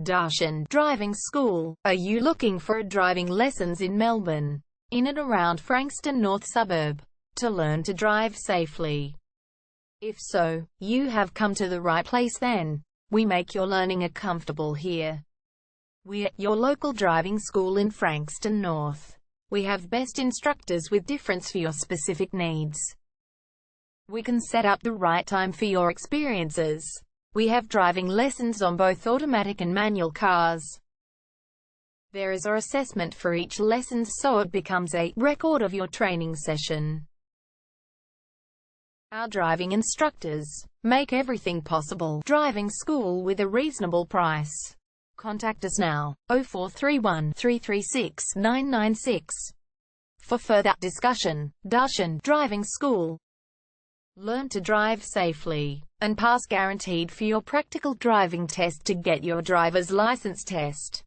Darshan Driving School. Are you looking for driving lessons in Melbourne, in and around Frankston North suburb, to learn to drive safely? If so, you have come to the right place then. We make your learning comfortable here. We're your local driving school in Frankston North. We have best instructors with difference for your specific needs. We can set up the right time for your experiences. We have driving lessons on both automatic and manual cars. There is an assessment for each lesson, so it becomes a record of your training session. Our driving instructors make everything possible. Driving school with a reasonable price. Contact us now, 0431 336 996. For further discussion. Darshan Driving School. Learn to drive safely and pass guaranteed for your practical driving test to get your driver's license test.